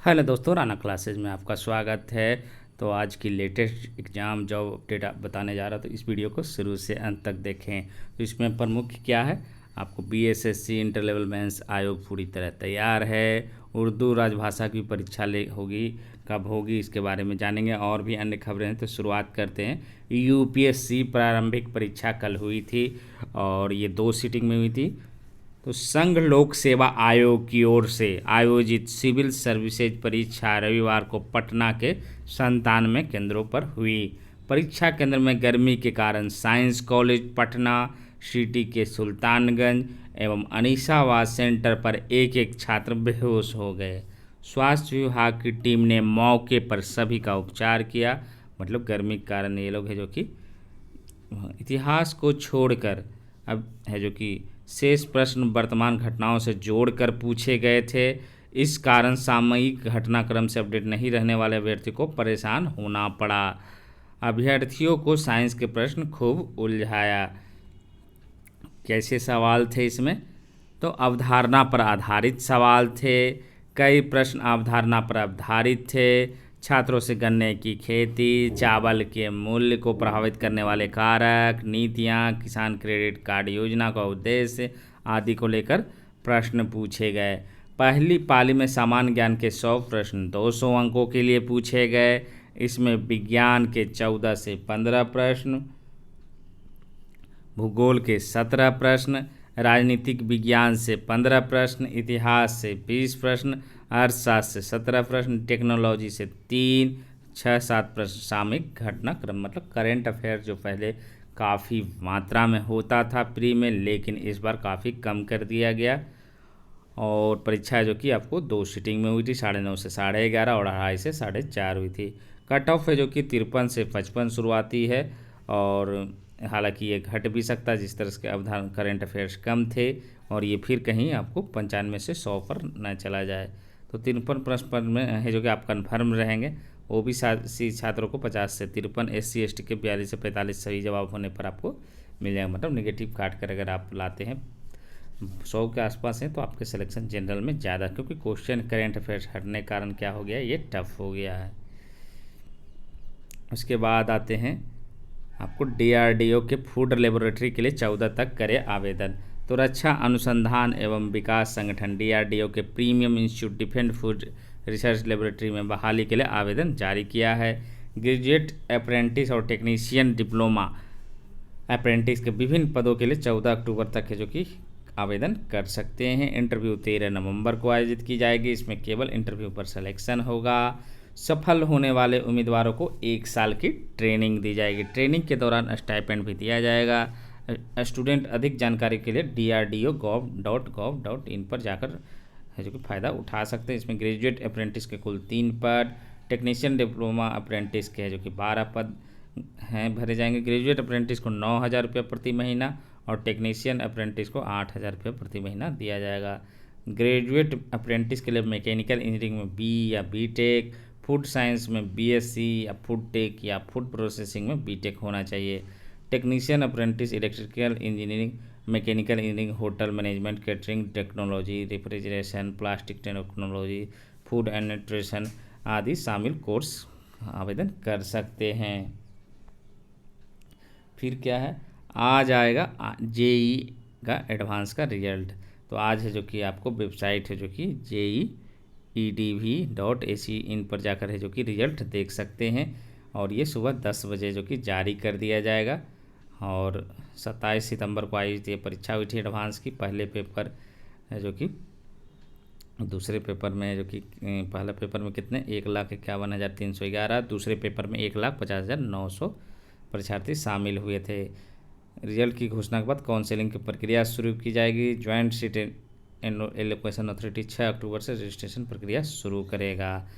Hello दोस्तों, Rana classes में आपका स्वागत है। तो आज की लेटेस्ट एग्ज़ाम जॉब अपडेट आप बताने जा रहा, तो इस वीडियो को शुरू से अंत तक देखें। तो इसमें प्रमुख क्या है, आपको बीएसएससी इंटर लेवल मेंस आयोग पूरी तरह तैयार है। उर्दू राजभाषा की परीक्षा होगी, कब होगी इसके बारे में जानेंगे। और भी अन्य खबरें हैं, तो शुरुआत करते हैं। यूपीएससी प्रारंभिक परीक्षा कल हुई थी और ये 2 सीटिंग में हुई थी। तो संघ लोक सेवा आयोग की ओर से आयोजित सिविल सर्विसेज परीक्षा रविवार को पटना के 97 केंद्रों पर हुई। परीक्षा केंद्र में गर्मी के कारण साइंस कॉलेज पटना, सिटी के सुल्तानगंज एवं अनीसाबाद सेंटर पर एक एक छात्र बेहोश हो गए। स्वास्थ्य विभाग की टीम ने मौके पर सभी का उपचार किया। मतलब गर्मी के कारण ये लोग है जो कि इतिहास को छोड़कर अब है जो कि शेष प्रश्न वर्तमान घटनाओं से जोड़कर पूछे गए थे। इस कारण सामयिक घटनाक्रम से अपडेट नहीं रहने वाले अभ्यर्थी को परेशान होना पड़ा। अभ्यर्थियों को साइंस के प्रश्न खूब उलझाया। कैसे सवाल थे इसमें, तो अवधारणा पर आधारित सवाल थे। कई प्रश्न अवधारणा पर आधारित थे। छात्रों से गन्ने की खेती, चावल के मूल्य को प्रभावित करने वाले कारक, नीतियाँ, किसान क्रेडिट कार्ड योजना का उद्देश्य आदि को लेकर प्रश्न पूछे गए। पहली पाली में सामान्य ज्ञान के 100 प्रश्न 200 अंकों के लिए पूछे गए। इसमें विज्ञान के 14 से 15 प्रश्न, भूगोल के 17 प्रश्न, राजनीतिक विज्ञान से 15 प्रश्न, इतिहास से 20 प्रश्न, अर्थशास्त्र से 17 प्रश्न, टेक्नोलॉजी से 3, 6, 7 प्रश्न सामयिक घटनाक्रम मतलब करेंट अफेयर जो पहले काफ़ी मात्रा में होता था प्री में, लेकिन इस बार काफ़ी कम कर दिया गया। और परीक्षा जो कि आपको 2 सीटिंग में हुई थी, 9:30 से 11:30 और 2:30 से 4:30 हुई थी। कट ऑफ है जो कि 53 से 55 शुरुआती है, और हालांकि ये घट भी सकता है जिस तरह के अवधारण करेंट अफेयर्स कम थे, और ये फिर कहीं आपको 95 से 100 पर न चला जाए। तो 53 प्रश्न पर में है जो कि आप कन्फर्म रहेंगे। ओबीसी छात्रों को 50 से 53, SC ST के 42 से 45 सही जवाब होने पर आपको मिल जाएगा। मतलब नेगेटिव काट कर अगर आप लाते हैं 100 के आसपास हैं तो आपके सिलेक्शन जनरल में ज़्यादा, क्योंकि क्वेश्चन करेंट अफेयर्स हटने के कारण क्या हो गया, ये टफ हो गया है। उसके बाद आते हैं आपको DRDO के फूड लेबोरेटरी के लिए 14 तक करे आवेदन। तो रक्षा अनुसंधान एवं विकास संगठन DRDO के premium institute defence food research laboratory में बहाली के लिए आवेदन जारी किया है। ग्रेजुएट अप्रेंटिस और टेक्नीशियन डिप्लोमा अप्रेंटिस के विभिन्न पदों के लिए 14 अक्टूबर तक है जो कि आवेदन कर सकते हैं। इंटरव्यू 13 नवंबर को आयोजित की जाएगी। इसमें केवल इंटरव्यू पर सिलेक्शन होगा। सफल होने वाले उम्मीदवारों को 1 साल की ट्रेनिंग दी जाएगी। ट्रेनिंग के दौरान स्टाइपेंड भी दिया जाएगा। स्टूडेंट अधिक जानकारी के लिए DRDO.gov.in पर जाकर है जो कि फ़ायदा उठा सकते हैं। इसमें ग्रेजुएट अप्रेंटिस के कुल 3 पद, टेक्नीशियन डिप्लोमा अप्रेंटिस के है जो कि 12 पद हैं भरे जाएंगे। ग्रेजुएट अप्रेंटिस को 9,000 रुपये प्रति महीना और टेक्नीशियन अप्रेंटिस को 8,000 रुपये प्रति महीना दिया जाएगा। ग्रेजुएट अप्रेंटिस के लिए मैकेनिकल इंजीनियरिंग में B या BTech, फूड साइंस में BSc या फूड टेक या फूड प्रोसेसिंग में BTech होना चाहिए। Technician apprentice electrical engineering, mechanical engineering, hotel management, catering technology, refrigeration, plastic technology, food and nutrition आदि शामिल कोर्स आवेदन कर सकते हैं। फिर क्या है, आज आएगा JEE का एडवांस का रिजल्ट। तो आज है जो कि आपको वेबसाइट है जो कि JEEDV.ac.in पर जाकर है जो कि रिजल्ट देख सकते हैं, और ये सुबह 10 बजे जो कि जारी कर दिया जाएगा। और 27 सितंबर को आयोजित ये परीक्षा हुई थी एडवांस की। पहले पेपर है जो कि दूसरे पेपर में जो कि पहला पेपर में कितने 1,51,311, दूसरे पेपर में 1,50,900 परीक्षार्थी शामिल हुए थे। रिजल्ट की घोषणा के बाद काउंसलिंग की प्रक्रिया शुरू की जाएगी। ज्वाइंट सीट एलोकेशन अथॉरिटी 6 अक्टूबर से रजिस्ट्रेशन प्रक्रिया शुरू करेगा।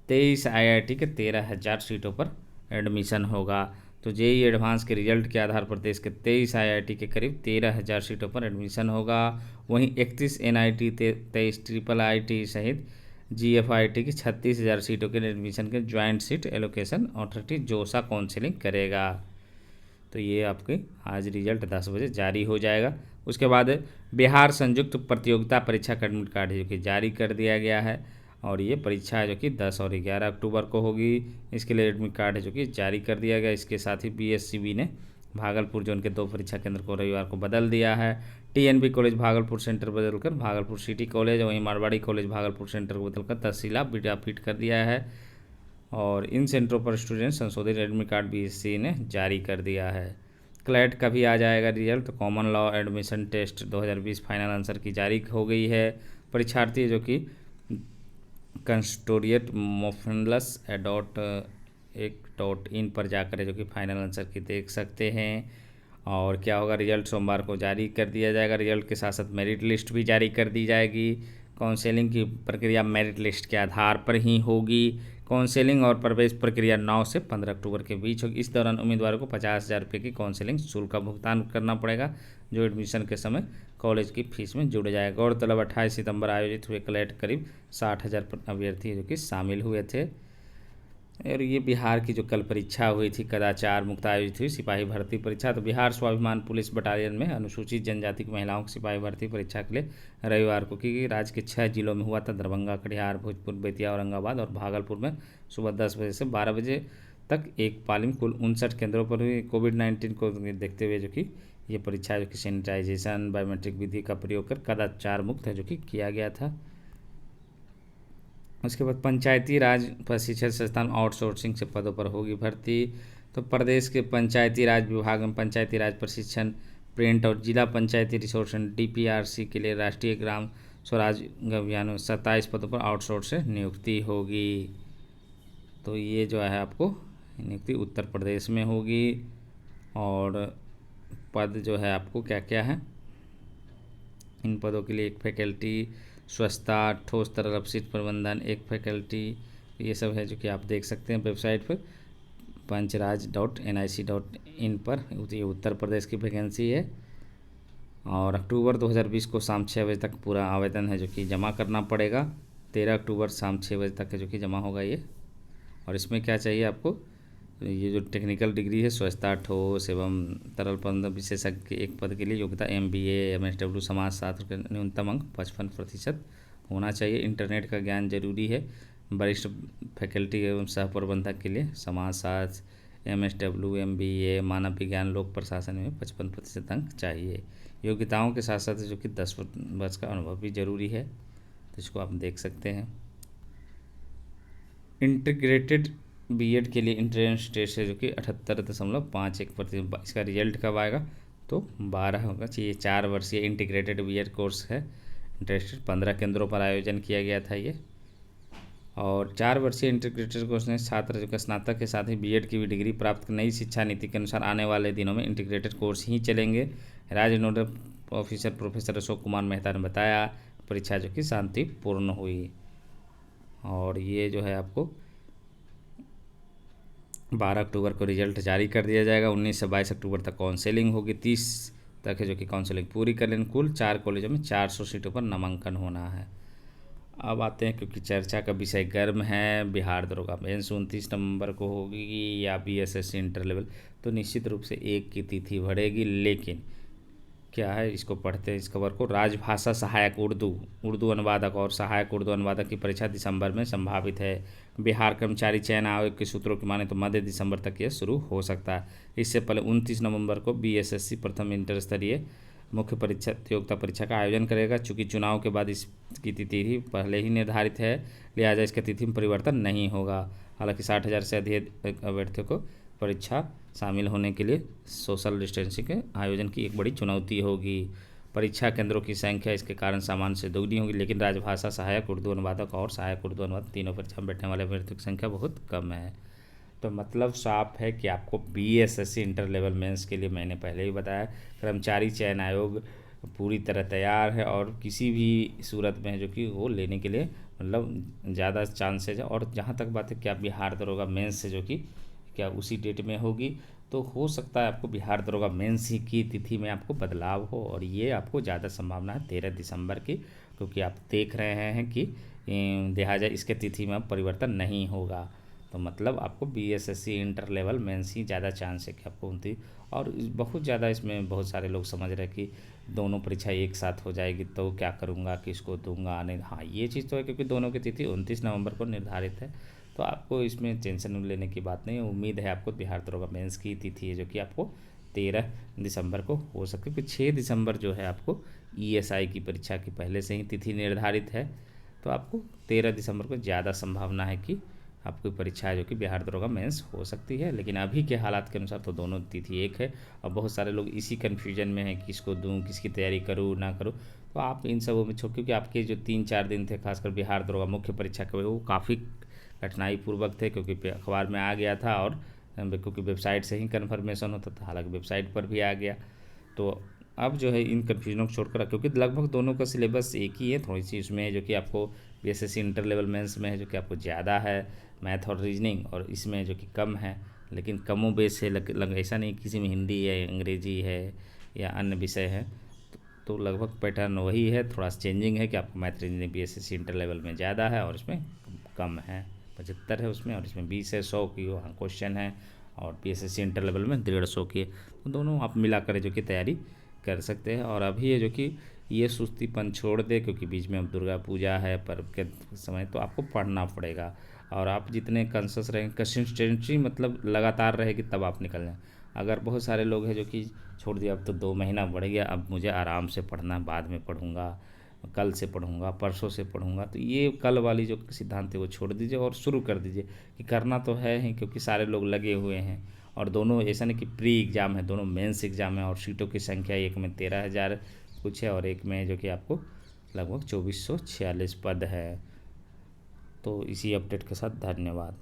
23 IIT के 13,000 सीटों पर एडमिशन होगा। तो JEE एडवांस के रिजल्ट के आधार पर देश के 23 IIT के करीब 13,000 सीटों पर एडमिशन होगा। वहीं 31 NIT, 23 IIIT सहित GFIT की 36,000 सीटों के एडमिशन के ज्वाइंट सीट एलोकेशन अथॉरिटी जोसा काउंसलिंग करेगा। तो ये आपके आज रिजल्ट 10 बजे जारी हो जाएगा। उसके बाद बिहार संयुक्त प्रतियोगिता परीक्षा का एडमिट कार्ड जो कि जारी कर दिया गया है। और ये परीक्षा है जो कि 10 और 11 अक्टूबर को होगी। इसके लिए एडमिट कार्ड है जो कि जारी कर दिया गया। इसके साथ ही बीएससीबी ने भागलपुर जोन के 2 परीक्षा केंद्र को रविवार को बदल दिया है। टीएनबी कॉलेज भागलपुर सेंटर बदलकर भागलपुर सिटी कॉलेज, वहीं मारवाड़ी कॉलेज भागलपुर सेंटर को बदलकर तहसीला विद्यापीठ कर दिया है। और इन सेंटरों पर स्टूडेंट संशोधित एडमिट कार्ड बीएससी ने जारी कर दिया है। क्लैट का भी आ जाएगा रिजल्ट। तो common law admission test 2020 final answer key जारी हो गई है। परीक्षार्थी जो कि कंस्टोरिएट मोफनलस .इन पर जाकर जो कि फाइनल आंसर की देख सकते हैं। और क्या होगा, रिजल्ट सोमवार को जारी कर दिया जाएगा। रिजल्ट के साथ साथ मेरिट लिस्ट भी जारी कर दी जाएगी। काउंसलिंग की प्रक्रिया मेरिट लिस्ट के आधार पर ही होगी। काउंसलिंग और प्रवेश प्रक्रिया 9 से 15 अक्टूबर के बीच होगी। इस दौरान उम्मीदवारों को 50,000 रुपये की काउंसलिंग शुल्क का भुगतान करना पड़ेगा, जो एडमिशन के समय कॉलेज की फीस में जुड़ जाएगा। गौरतलब 28 सितंबर आयोजित हुए क्लैट करीब 60,000 अभ्यर्थी जो कि शामिल हुए थे। और ये बिहार की जो कल परीक्षा हुई थी, कदाचार मुक्त आयोजित हुई सिपाही भर्ती परीक्षा। तो बिहार स्वाभिमान पुलिस बटालियन में अनुसूचित जनजाति की महिलाओं की सिपाही भर्ती परीक्षा के लिए रविवार को की राज्य के 6 जिलों में हुआ था। दरभंगा, कटिहार, भोजपुर, बेतिया, औरंगाबाद और भागलपुर में सुबह 10 बजे से 12 बजे तक एक पाली में कुल 59 केंद्रों पर हुई। कोविड-19 को देखते हुए जो कि ये परीक्षा जो कि सैनिटाइजेशन बायोमेट्रिक विधि का प्रयोग कर कदाचार मुक्त है जो कि किया गया था। उसके बाद पंचायती राज प्रशिक्षण संस्थान आउटसोर्सिंग से पदों पर होगी भर्ती। तो प्रदेश के पंचायती राज विभाग में पंचायती राज प्रशिक्षण प्रिंट और जिला पंचायती रिसोर्स डीपीआरसी के लिए राष्ट्रीय ग्राम स्वराज अभियान में 27 पदों पर आउटसोर्स से नियुक्ति होगी। तो ये जो है आपको नियुक्ति उत्तर प्रदेश में होगी। और पद जो है आपको क्या क्या है, इन पदों के लिए एक फैकल्टी स्वच्छता, ठोस तरल अपशिष्ट प्रबंधन, एक फैकल्टी, ये सब है जो कि आप देख सकते हैं वेबसाइट पर पंचराज.nic.in पर। ये उत्तर प्रदेश की वैकेंसी है। और अक्टूबर 2020 को शाम 6 बजे तक पूरा आवेदन है जो कि जमा करना पड़ेगा। 13 अक्टूबर शाम 6 बजे तक है जो कि जमा होगा ये। और इसमें क्या चाहिए आपको, ये जो टेक्निकल डिग्री है स्वच्छता, ठोस एवं तरल प्रबंधन विशेषज्ञ एक पद के लिए योग्यता MBA, MSW समाजशास्त्र के न्यूनतम अंक 55% होना चाहिए। इंटरनेट का ज्ञान जरूरी है। वरिष्ठ फैकल्टी एवं सह प्रबंधक के लिए समाजशास्त्र, MSW, MBA, मानव विज्ञान, लोक प्रशासन में 55% अंक चाहिए। योग्यताओं के साथ साथ जो कि 10 वर्ष का अनुभव भी जरूरी है, तो इसको आप देख सकते हैं। इंटीग्रेटेड बीएड के लिए इंट्रेंस टेस्ट है जो कि 78.51%। इसका रिजल्ट कब आएगा, तो 12 होगा चाहिए। 4 वर्षीय इंटीग्रेटेड बीएड कोर्स है। इंटरेस्टेड 15 केंद्रों पर आयोजन किया गया था ये। और 4 वर्षीय इंटीग्रेटेड कोर्स में छात्र जो कि स्नातक के साथ ही बीएड की भी डिग्री प्राप्त नई शिक्षा नीति के अनुसार आने वाले दिनों में इंटीग्रेटेड कोर्स ही चलेंगे। राज्य nodal officer professor Ashok Kumar Mehta ने बताया। परीक्षा जो कि शांतिपूर्ण हुई। और ये जो है आपको 12 अक्टूबर को रिजल्ट जारी कर दिया जाएगा। 19 से 22 अक्टूबर तक काउंसलिंग होगी। 30 तक है जो कि काउंसलिंग पूरी कर लेंगे। कुल 4 कॉलेजों में 400 सीटों पर नामांकन होना है। अब आते हैं, क्योंकि चर्चा का विषय गर्म है, बिहार दरोगा मेंस 29 नवंबर को होगी या BSSC इंटर लेवल, तो निश्चित रूप से एक की तिथि बढ़ेगी। लेकिन क्या है, इसको पढ़ते हैं इस खबर को। राजभाषा सहायक उर्दू अनुवादक और सहायक उर्दू अनुवादक की परीक्षा दिसंबर में संभावित है। बिहार कर्मचारी चयन आयोग के सूत्रों की माने तो मध्य दिसंबर तक यह शुरू हो सकता है। इससे पहले 29 नवंबर को BSSC प्रथम इंटर स्तरीय मुख्य परीक्षा प्रतियोगिता परीक्षा का आयोजन करेगा। चूँकि चुनाव के बाद इसकी तिथि पहले ही निर्धारित है, लिहाजा इसकी तिथि में परिवर्तन नहीं होगा। हालांकि 60,000 से अधिक अभ्यर्थियों को परीक्षा शामिल होने के लिए सोशल डिस्टेंसिंग के आयोजन की एक बड़ी चुनौती होगी। परीक्षा केंद्रों की संख्या इसके कारण सामान्य से दोगुनी होगी। लेकिन राजभाषा सहायक उर्दू अनुवादक और सहायक उर्दू अनुवादक तीनों परीक्षा में बैठने वाले अभ्यर्थियों की संख्या बहुत कम है। तो मतलब साफ है कि आपको BSSC इंटर लेवल मेंस के लिए मैंने पहले ही बताया, कर्मचारी चयन आयोग पूरी तरह तैयार है। और किसी भी सूरत में जो कि वो लेने के लिए मतलब ज़्यादा चांसेज है। और जहाँ तक बात है कि आप बिहार दरोगा मेंस से जो कि क्या उसी डेट में होगी, तो हो सकता है आपको बिहार दरोगा मेंस ही की तिथि में आपको बदलाव हो। और ये आपको ज़्यादा संभावना है 13 दिसंबर की, क्योंककि आप देख रहे हैं कि लिहाजा इसके तिथि में अब परिवर्तन नहीं होगा। तो मतलब आपको BSSC इंटर लेवल मेंस ही ज़्यादा चांस है कि आपको 29। और बहुत ज़्यादा इसमें बहुत सारे लोग समझ रहे हैं कि दोनों परीक्षा एक साथ हो जाएगी तो क्या करूँगा, किसको दूंगा नहीं। हाँ, ये चीज़ तो है क्योंकि दोनों की तिथि 29 नवंबर को निर्धारित है, तो आपको इसमें टेंशन लेने की बात नहीं है। उम्मीद है आपको बिहार दरोगा मेंस की तिथि है जो कि आपको 13 दिसंबर को हो सकती है, क्योंकि 6 दिसंबर जो है आपको ESI की परीक्षा की पहले से ही तिथि निर्धारित है, तो आपको 13 दिसंबर को ज़्यादा संभावना है कि आपकी परीक्षा है जो कि बिहार दरोगा मेंस हो सकती है। लेकिन अभी के हालात के अनुसार तो दोनों तिथि एक है, और बहुत सारे लोग इसी कन्फ्यूजन में हैं किसको दूं, किसकी तैयारी करूं ना करूं। तो आप इन सबों में छोड़, क्योंकि आपके जो 3-4 दिन थे खासकर बिहार दरोगा मुख्य परीक्षा के वो काफ़ी कठिनाई पूर्वक थे, क्योंकि अखबार में आ गया था और क्योंकि वेबसाइट से ही कन्फर्मेशन होता था, हालांकि वेबसाइट पर भी आ गया। तो अब जो है इन कन्फ्यूजनों को छोड़कर, क्योंकि लगभग दोनों का सिलेबस एक ही है, थोड़ी सी इसमें जो कि आपको BSSC इंटर लेवल मेंस में है जो कि आपको ज़्यादा है मैथ और रीजनिंग, और इसमें जो कि कम है, लेकिन कमों बेस है। ऐसा नहीं किसी में हिंदी है, अंग्रेजी है या अन्य विषय है, तो लगभग पैटर्न वही है। थोड़ा सा चेंजिंग है कि आपको math reasoning BSSC inter level में ज़्यादा है और इसमें कम है, 75 है उसमें, और इसमें 20 है, 100 की वहाँ क्वेश्चन है, और BSSC इंटर लेवल में 150 की है। तो दोनों आप मिला कर जो कि तैयारी कर सकते हैं। और अभी ये जो कि ये सुस्तीपन छोड़ दे, क्योंकि बीच में अब दुर्गा पूजा है पर्व के समय, तो आपको पढ़ना पड़ेगा। और आप जितने कॉन्शस रहेंगे, कंसिस्टेंसी मतलब लगातार रहेगी, तब आप निकल जाएँ। अगर बहुत सारे लोग हैं जो कि छोड़ दिया, अब तो 2 महीना बढ़ गया, अब मुझे आराम से पढ़ना, बाद में पढ़ूँगा, कल से पढ़ूँगा, परसों से पढ़ूँगा, तो ये कल वाली जो सिद्धांत है वो छोड़ दीजिए और शुरू कर दीजिए कि करना तो है ही, क्योंकि सारे लोग लगे हुए हैं। और दोनों ऐसा नहीं कि प्री एग्ज़ाम है, दोनों मेंस एग्ज़ाम है, और सीटों की संख्या एक में 13,000 कुछ है और एक में जो कि आपको लगभग 2446 पद है। तो इसी अपडेट के साथ धन्यवाद।